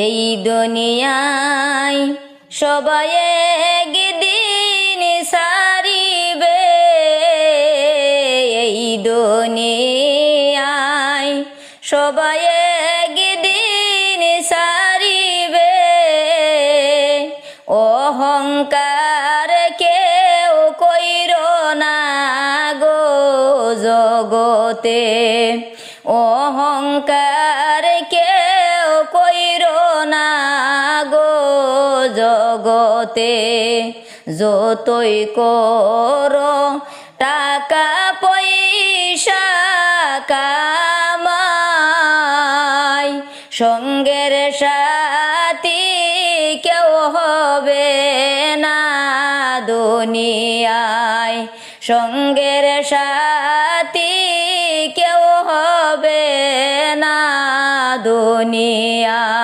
এই দুনিয়ায় সবাই একদিন সারিবে, এই দুনিয়ায় সবাই একদিন সারিবে। অহংকার কেউ কইরো না গো জগতে, অহংকার কেউ কইরো না গো জগতে। যতই করো টাকা পয়সা কামাই, সঙ্গের সাথী কেউ হবে না দুনিয়ায়, সঙ্গের সাথী কেউ হবে না দুনিয়ায়।